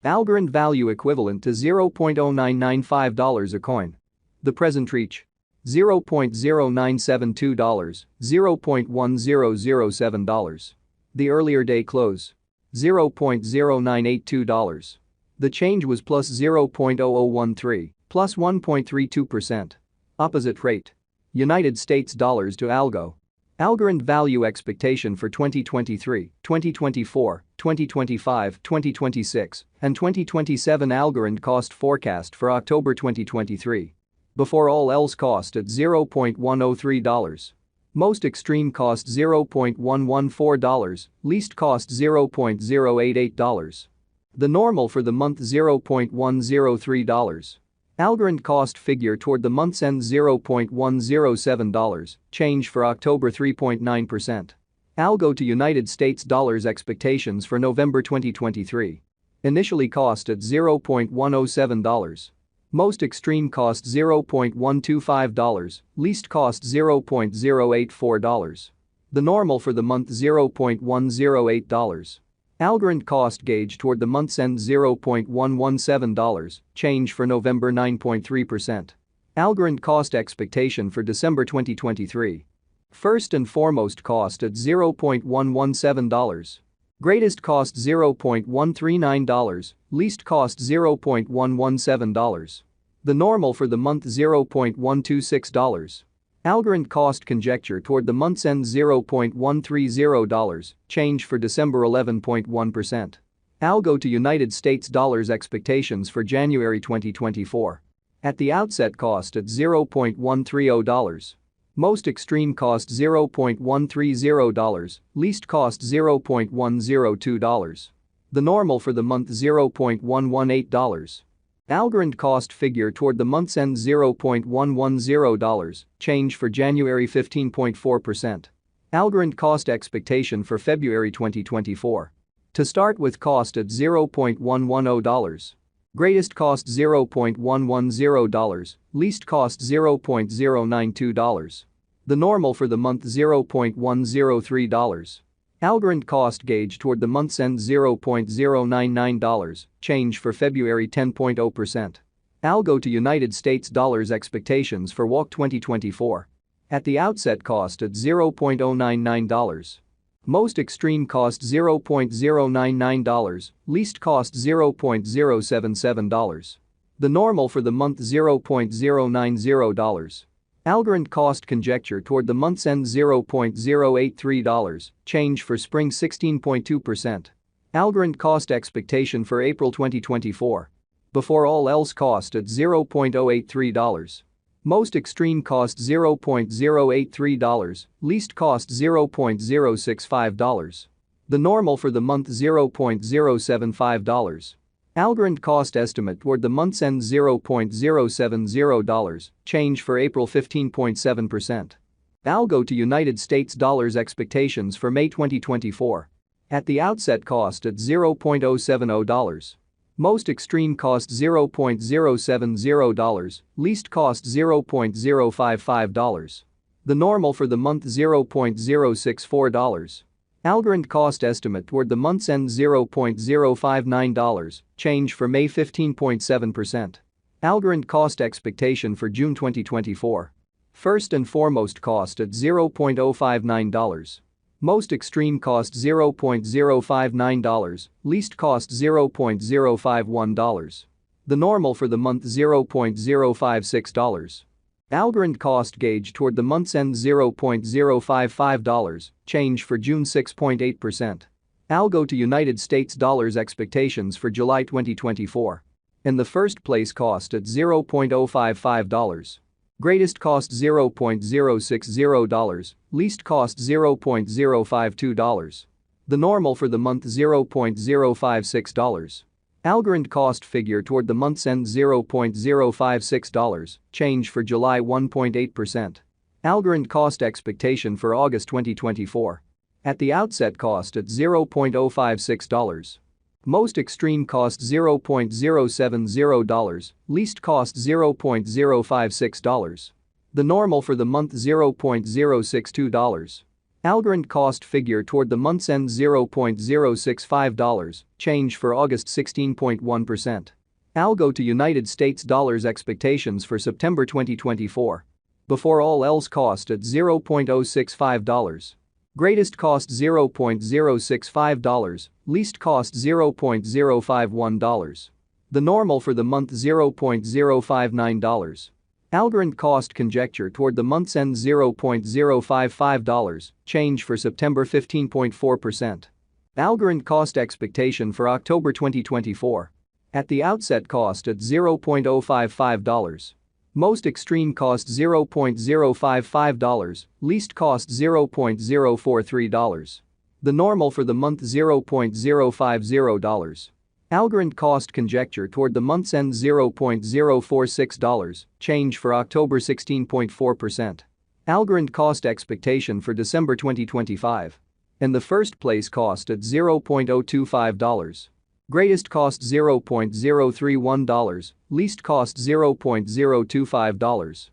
Algorand value equivalent to $0.0995 a coin. The present reach: $0.0972, $0.1007. The earlier day close: $0.0982. The change was plus 0.0013, plus 1.32%. Opposite rate: United States dollars to Algo. Algorand value expectation for 2023, 2024, 2025, 2026, and 2027. Algorand cost forecast for October 2023. Before all else cost at $0.103. Most extreme cost $0.114, least cost $0.088. The normal for the month $0.103. Algorand cost figure toward the month's end $0.107, change for October 3.9%. Algo to United States dollars expectations for November 2023. Initially cost at $0.107. Most extreme cost $0.125, least cost $0.084. The normal for the month $0.108. Algorand cost gauge toward the month's end $0.117, change for November 9.3%. Algorand cost expectation for December 2023. First and foremost cost at $0.117. Greatest cost $0.139, least cost $0.117. The normal for the month $0.126. Algorand cost conjecture toward the month's end $0.130, change for December 11.1%. Algo to United States dollars expectations for January 2024. At the outset cost at $0.130. Most extreme cost $0.130, least cost $0.102. The normal for the month $0.118. Algorand cost figure toward the month's end $0.110, change for January 15.4%. Algorand cost expectation for February 2024. To start with cost at $0.110. Greatest cost $0.110, least cost $0.092. The normal for the month $0.103. Algorand cost gauge toward the month's end $0.099, change for February 10.0%. Algo to United States dollars expectations for WAC 2024. At the outset cost at $0.099. Most extreme cost $0.099, least cost $0.077. The normal for the month $0.090. Algorand cost conjecture toward the month's end $0.083, change for spring 16.2%. Algorand cost expectation for April 2024. Before all else cost at $0.083. Most extreme cost $0.083, least cost $0.065. The normal for the month $0.075. Algorand cost estimate toward the month's end $0.070, change for April 15.7%. Algo to United States dollars expectations for May 2024. At the outset cost at $0.070. Most extreme cost $0.070, least cost $0.055. The normal for the month $0.064. Algorand cost estimate toward the month's end $0.059, change for May 15.7%. Algorand cost expectation for June 2024. First and foremost cost at $0.059. Most extreme cost $0.059, least cost $0.051. The normal for the month $0.056. Algorand cost gauge toward the month's end $0.055, change for June 6.8%. Algo to United States dollars expectations for July 2024. In the first place cost at $0.055. Greatest cost $0.060, least cost $0.052. The normal for the month $0.056. Algorand cost figure toward the month's end $0.056, change for July 1.8%. Algorand cost expectation for August 2024. At the outset cost at $0.056. Most extreme cost $0.070, least cost $0.056. The normal for the month $0.062. Algorand cost figure toward the month's end $0.065, change for August 16.1%. Algo to United States dollars expectations for September 2024. Before all else cost at $0.065. Greatest cost $0.065, least cost $0.051. The normal for the month $0.059. Algorand cost conjecture toward the month's end $0.055, change for September 15.4%. Algorand cost expectation for October 2024. At the outset cost at $0.055. Most extreme cost $0.055, least cost $0.043. The normal for the month $0.050. Algorand cost conjecture toward the month's end $0.046, change for October 16.4%. Algorand cost expectation for December 2025. In the first place cost at $0.025. Greatest cost $0.031, least cost $0.025.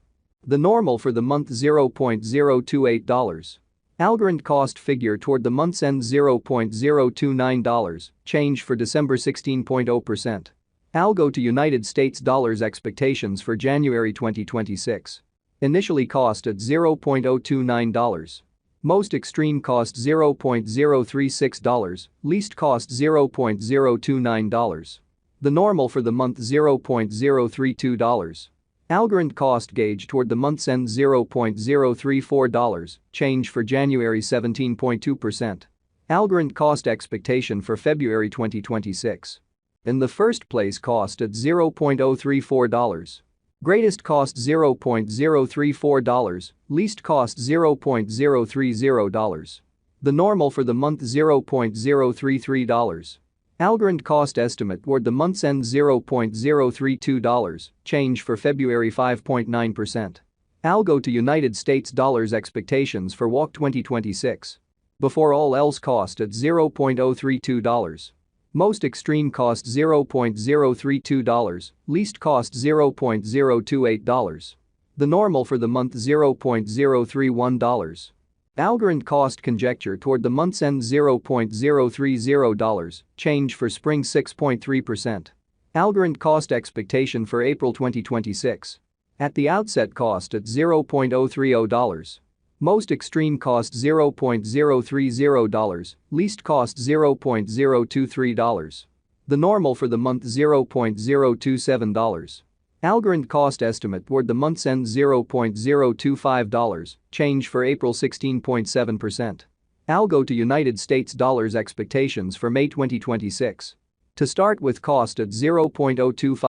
The normal for the month $0.028. Algorand cost figure toward the month's end $0.029, change for December 16.0%. Algo to United States dollars expectations for January 2026. Initially cost at $0.029. Most extreme cost $0.036, least cost $0.029. The normal for the month $0.032. Algorand cost gauge toward the month's end $0.034, change for January 17.2%. Algorand cost expectation for February 2026. In the first place cost at $0.034. Greatest cost $0.034, least cost $0.030. The normal for the month $0.033. Algorand cost estimate toward the month's end $0.032, change for February 5.9%. Algo to United States dollars expectations for WAC 2026. Before all else cost at $0.032. Most extreme cost $0.032, least cost $0.028. The normal for the month $0.031. Algorand cost conjecture toward the month's end $0.030, change for spring 6.3%. Algorand cost expectation for April 2026. At the outset cost at $0.030. Most extreme cost $0.030, least cost $0.023. The normal for the month $0.027. Algorand cost estimate toward the month's end $0.025, change for April 16.7%. Algo to United States dollars expectations for May 2026. To start with cost at $0.025.